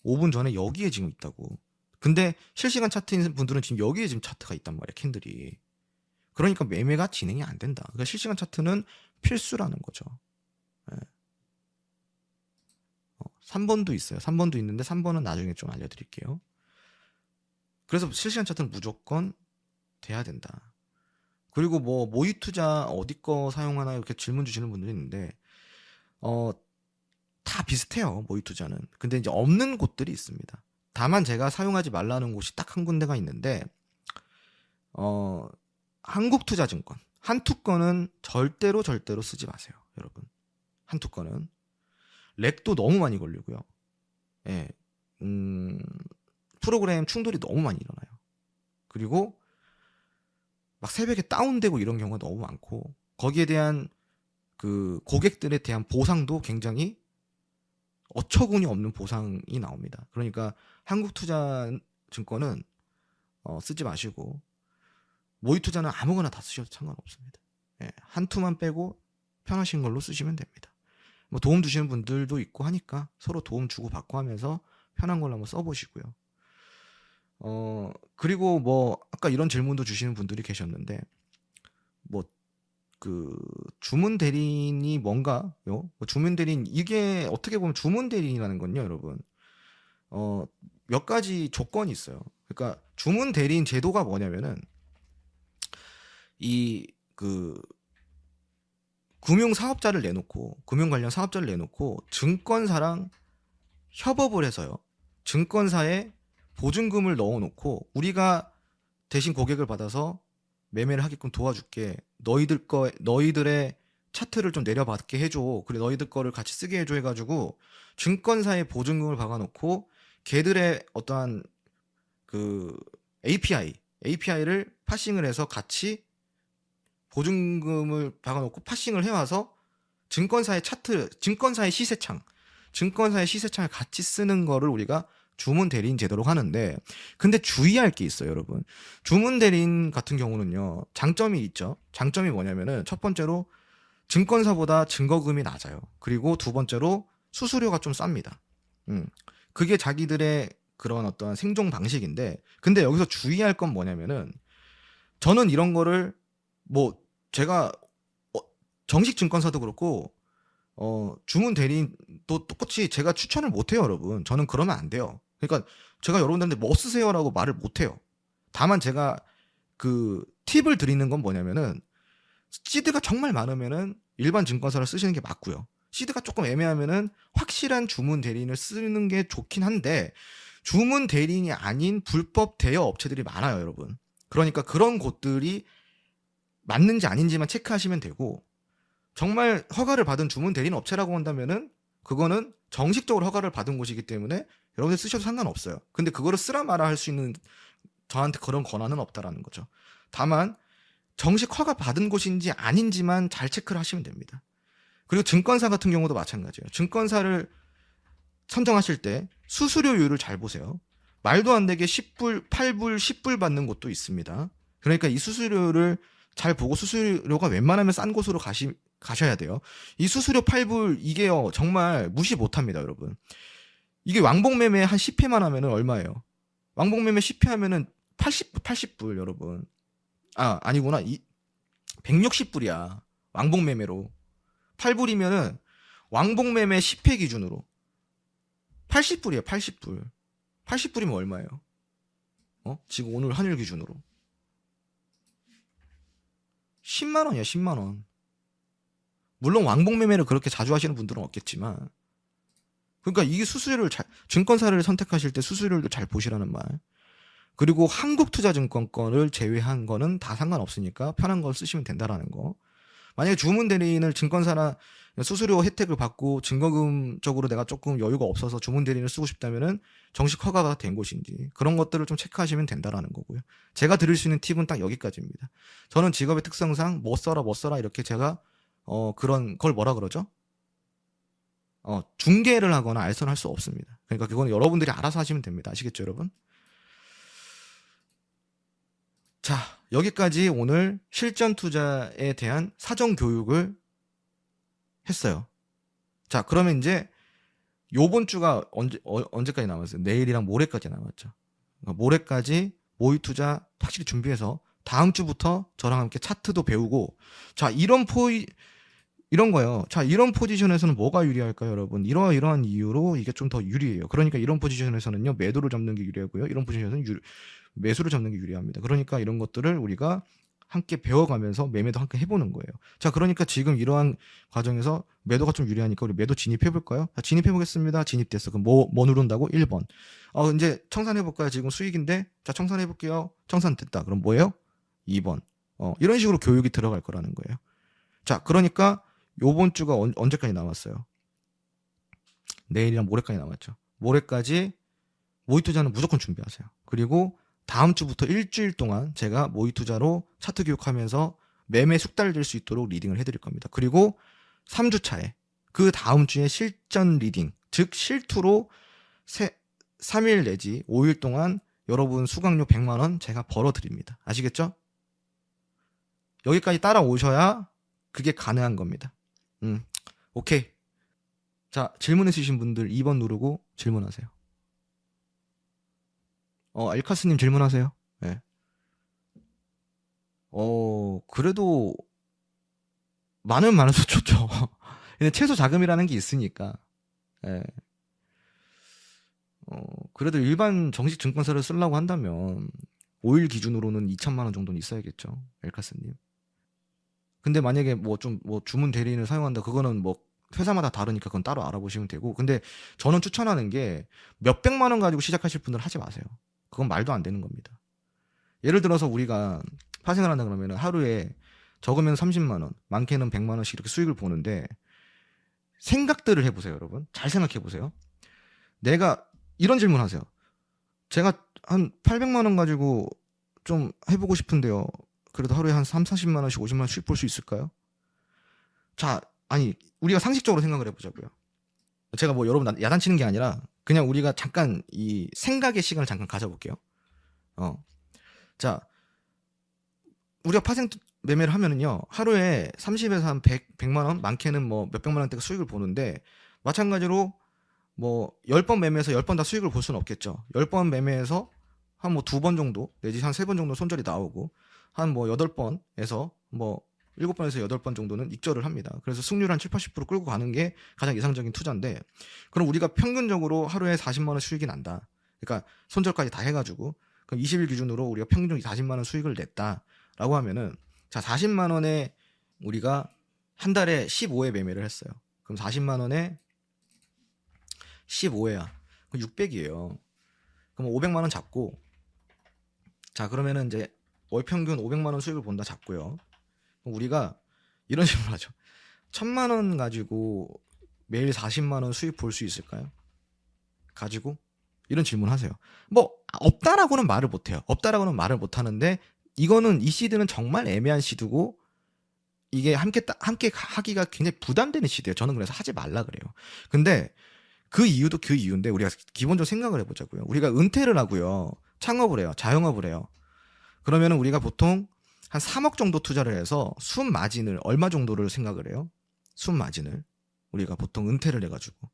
5분 전에 여기에 지금 있다고. 근데 실시간 차트인 분들은 지금 여기에 지금 차트가 있단 말이야, 캔들이. 그러니까 매매가 진행이 안 된다. 그러니까 실시간 차트는 필수라는 거죠. 예. 3번도 있어요. 3번도 있는데 3번은 나중에 좀 알려드릴게요. 그래서 실시간 차트는 무조건 돼야 된다. 그리고 뭐 모의 투자 어디 거 사용하나 이렇게 질문 주시는 분들이 있는데 다 비슷해요. 모의 투자는. 근데 이제 없는 곳들이 있습니다. 다만 제가 사용하지 말라는 곳이 딱 한 군데가 있는데 한국투자증권 한투건은 절대로 쓰지 마세요, 여러분. 한투건은 렉도 너무 많이 걸리고요. 예, 프로그램 충돌이 너무 많이 일어나요. 그리고 막 새벽에 다운되고 이런 경우가 너무 많고, 거기에 대한 그 고객들에 대한 보상도 굉장히 어처구니 없는 보상이 나옵니다. 그러니까 한국투자증권은 쓰지 마시고, 모의 투자는 아무거나 다 쓰셔도 상관없습니다. 예, 한 투만 빼고 편하신 걸로 쓰시면 됩니다. 뭐 도움 주시는 분들도 있고 하니까 서로 도움 주고 받고 하면서 편한 걸로 한번 써보시고요. 그리고 뭐 아까 이런 질문도 주시는 분들이 계셨는데, 뭐 그 주문 대리인이 뭔가요? 뭐 주문 대리인, 이게 어떻게 보면 주문 대리인이라는 건요, 여러분. 몇 가지 조건이 있어요. 그러니까 주문 대리인 제도가 뭐냐면은 이 그 금융 사업자를 내놓고, 금융 관련 사업자를 내놓고 증권사랑 협업을 해서요, 증권사에 보증금을 넣어놓고 우리가 대신 고객을 받아서 매매를 하게끔 도와줄게. 너희들의 차트를 좀 내려받게 해줘. 그래, 너희들 거를 같이 쓰게 해줘 해가지고 증권사에 보증금을 박아놓고 걔들의 어떠한 그 API를 파싱을 해서 같이 보증금을 박아놓고 파싱을 해와서 증권사의 차트, 증권사의 시세창을 같이 쓰는 거를 우리가 주문 대리인 제도로 하는데, 근데 주의할 게 있어요, 여러분. 주문 대리인 같은 경우는요, 장점이 있죠. 장점이 뭐냐면은 첫 번째로 증권사보다 증거금이 낮아요. 그리고 두 번째로 수수료가 좀 쌉니다. 그게 자기들의 그런 어떤 생존 방식인데, 근데 여기서 주의할 건 뭐냐면은, 저는 이런 거를 뭐 제가 정식 증권사도 그렇고 주문 대리인도 똑같이 제가 추천을 못 해요, 여러분. 저는 그러면 안 돼요. 그러니까 제가 여러분들한테 뭐 쓰세요라고 말을 못 해요. 다만 제가 그 팁을 드리는 건 뭐냐면은, 시드가 정말 많으면은 일반 증권사를 쓰시는 게 맞고요. 시드가 조금 애매하면은 확실한 주문 대리인을 쓰는 게 좋긴 한데, 주문 대리인이 아닌 불법 대여 업체들이 많아요, 여러분. 그러니까 그런 곳들이 맞는지 아닌지만 체크하시면 되고, 정말 허가를 받은 주문 대리인 업체라고 한다면은 그거는 정식적으로 허가를 받은 곳이기 때문에 여러분들 쓰셔도 상관없어요. 근데 그거를 쓰라 마라 할 수 있는 저한테 그런 권한은 없다라는 거죠. 다만 정식 허가 받은 곳인지 아닌지만 잘 체크를 하시면 됩니다. 그리고 증권사 같은 경우도 마찬가지예요. 증권사를 선정하실 때 수수료율을 잘 보세요. 말도 안 되게 10불, 8불, 10불 받는 곳도 있습니다. 그러니까 이 수수료를 잘 보고, 수수료가 웬만하면 싼 곳으로 가셔야 돼요. 이 수수료 8불, 이게요, 정말 무시 못합니다, 여러분. 이게 왕복매매 한 10회만 하면은 얼마예요? 왕복매매 10회 하면은 80불 여러분. 아니구나. 160불이야. 왕복 매매로. 8불이면은 왕복 매매 10회 기준으로 80불이야. 80불. 80불이면 얼마예요? 지금 오늘 환율 기준으로 10만 원이야. 10만 원. 물론 왕복 매매를 그렇게 자주 하시는 분들은 없겠지만, 그러니까 이게 수수료를 증권사를 선택하실 때 수수료를 잘 보시라는 말. 그리고 한국투자증권권을 제외한 거는 다 상관없으니까 편한 걸 쓰시면 된다라는 거. 만약에 주문대리인을 증권사나 수수료 혜택을 받고 증거금적으로 내가 조금 여유가 없어서 주문대리인을 쓰고 싶다면은 정식 허가가 된 곳인지 그런 것들을 좀 체크하시면 된다라는 거고요. 제가 드릴 수 있는 팁은 딱 여기까지입니다. 저는 직업의 특성상 뭐 써라 이렇게 제가 그런 걸 뭐라 그러죠? 중개를 하거나 알선할 수 없습니다. 그러니까 그건 여러분들이 알아서 하시면 됩니다. 아시겠죠, 여러분? 자, 여기까지 오늘 실전 투자에 대한 사전 교육을 했어요. 자, 그러면 이제 요번 주가 언제까지 남았어요? 내일이랑 모레까지 남았죠. 그러니까 모레까지 모의 투자 확실히 준비해서 다음 주부터 저랑 함께 차트도 배우고, 자, 이런 거요. 자, 이런 포지션에서는 뭐가 유리할까요, 여러분? 이러한 이유로 이게 좀 더 유리해요. 그러니까 이런 포지션에서는요, 매도를 잡는 게 유리하고요. 이런 포지션에서는 매수를 잡는 게 유리합니다. 그러니까 이런 것들을 우리가 함께 배워가면서 매매도 함께 해보는 거예요. 자, 그러니까 지금 이러한 과정에서 매도가 좀 유리하니까 우리 매도 진입해볼까요? 자, 진입해보겠습니다. 진입됐어. 그럼 뭐 누른다고? 1번. 이제 청산해볼까요? 지금 수익인데, 자, 청산해볼게요. 청산됐다. 그럼 뭐예요? 2번. 이런 식으로 교육이 들어갈 거라는 거예요. 자, 그러니까 요번 주가 언제까지 남았어요? 내일이랑 모레까지 남았죠. 모레까지 모의 투자는 무조건 준비하세요. 그리고 다음 주부터 일주일 동안 제가 모의 투자로 차트 교육하면서 매매 숙달될 수 있도록 리딩을 해드릴 겁니다. 그리고 3주 차에 그 다음 주에 실전 리딩, 즉 실투로 3일 내지 5일 동안 여러분 수강료 100만 원 제가 벌어드립니다. 아시겠죠? 여기까지 따라오셔야 그게 가능한 겁니다. 오케이. 자, 질문 있으신 분들 2번 누르고 질문하세요. 엘카스님 질문하세요. 네. 그래도 많으면 많을수록 좋죠. 근데 최소 자금이라는 게 있으니까. 네. 그래도 일반 정식 증권사를 쓰려고 한다면 5일 기준으로는 2천만 원 정도는 있어야겠죠. 엘카스님. 근데 만약에 뭐 주문 대리인을 사용한다, 그거는 뭐 회사마다 다르니까 그건 따로 알아보시면 되고. 근데 저는 추천하는 게 몇백만 원 가지고 시작하실 분들 하지 마세요. 그건 말도 안 되는 겁니다. 예를 들어서 우리가 파생을 한다 그러면 하루에 적으면 30만 원, 많게는 100만 원씩 이렇게 수익을 보는데, 생각들을 해보세요, 여러분. 잘 생각해 보세요. 내가 이런 질문 하세요. 제가 한 800만 원 가지고 좀 해보고 싶은데요. 그래도 하루에 한 3, 40만 원씩 50만 원 수익 볼 수 있을까요? 자, 아니, 우리가 상식적으로 생각을 해보자고요. 제가 뭐 여러분 야단치는 게 아니라 그냥 우리가 잠깐 이 생각의 시간을 잠깐 가져볼게요. 자, 우리가 파생 매매를 하면은요, 하루에 30에서 한 100만 원, 많게는 뭐 몇백만 원대가 수익을 보는데, 마찬가지로 뭐 10번 매매해서 10번 다 수익을 볼 수는 없겠죠. 10번 매매해서 한 뭐 2번 정도, 내지 한 3번 정도 손절이 나오고, 한 뭐 8번에서 뭐 7번에서 8번 정도는 익절을 합니다. 그래서 승률 한 7, 80% 끌고 가는 게 가장 이상적인 투자인데, 그럼 우리가 평균적으로 하루에 40만 원 수익이 난다. 그러니까 손절까지 다 해가지고, 그럼 20일 기준으로 우리가 평균 40만 원 수익을 냈다라고 하면은, 자, 40만 원에 우리가 한 달에 15회 매매를 했어요. 그럼 40만 원에 15회야. 그럼 600이에요. 그럼 500만 원 잡고, 자, 그러면은 이제 월 평균 500만 원 수익을 본다 잡고요. 그럼 우리가 이런 식으로 하죠. 1000만 원 가지고 매일 40만 원 수익 볼 수 있을까요? 가지고? 이런 질문 하세요. 뭐 없다라고는 말을 못해요. 없다라고는 말을 못하는데, 이거는 이 시드는 정말 애매한 시드고, 이게 함께 하기가 굉장히 부담되는 시드예요. 저는 그래서 하지 말라 그래요. 근데 그 이유도 그 이유인데, 우리가 기본적으로 생각을 해보자고요. 우리가 은퇴를 하고요, 창업을 해요, 자영업을 해요. 그러면은 우리가 보통 한 3억 정도 투자를 해서 순 마진을 얼마 정도를 생각을 해요? 순 마진을 우리가 보통 은퇴를 해가지고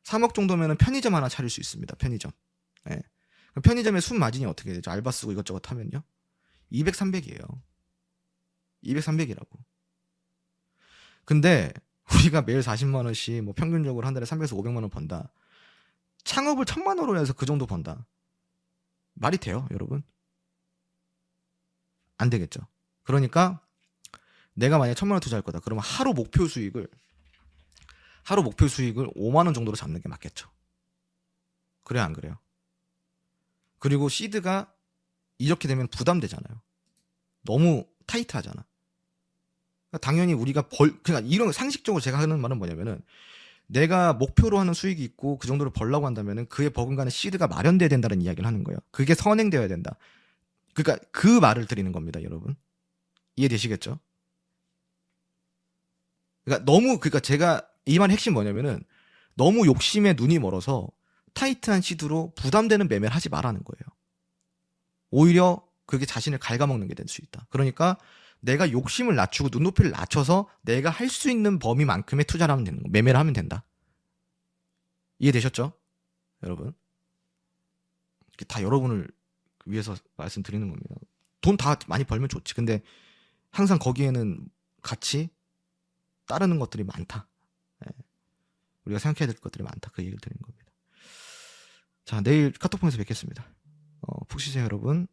3억 정도면은 편의점 하나 차릴 수 있습니다. 편의점. 예. 편의점의 순 마진이 어떻게 되죠? 알바 쓰고 이것저것 하면요. 200, 300이에요. 200, 300이라고. 근데 우리가 매일 40만 원씩 뭐 평균적으로 한 달에 300에서 500만 원 번다. 창업을 1000만 원으로 해서 그 정도 번다. 말이 돼요, 여러분? 안 되겠죠. 그러니까 내가 만약에 1000만 원 투자할 거다. 그러면 하루 목표 수익을 5만 원 정도로 잡는 게 맞겠죠. 그래요, 안 그래요? 그리고 시드가 이렇게 되면 부담되잖아요. 너무 타이트하잖아. 그러니까 당연히 우리가 그러니까 이런 상식적으로 제가 하는 말은 뭐냐면은 내가 목표로 하는 수익이 있고 그 정도를 벌라고 한다면은 그에 버금가는 시드가 마련돼야 된다는 이야기를 하는 거예요. 그게 선행되어야 된다. 그러니까 그 말을 드리는 겁니다, 여러분. 이해되시겠죠? 그러니까 제가 이 말의 핵심 뭐냐면은 너무 욕심에 눈이 멀어서 타이트한 시드로 부담되는 매매를 하지 말라는 거예요. 오히려 그게 자신을 갉아먹는 게 될 수 있다. 그러니까 내가 욕심을 낮추고 눈높이를 낮춰서 내가 할 수 있는 범위만큼의 투자를 하면 되는 거, 매매를 하면 된다. 이해되셨죠? 여러분. 다 여러분을 위해서 말씀드리는 겁니다. 돈 다 많이 벌면 좋지. 근데 항상 거기에는 같이 따르는 것들이 많다. 예. 우리가 생각해야 될 것들이 많다. 그 얘기를 드리는 겁니다. 자, 내일 카톡방에서 뵙겠습니다. 푹 쉬세요, 여러분.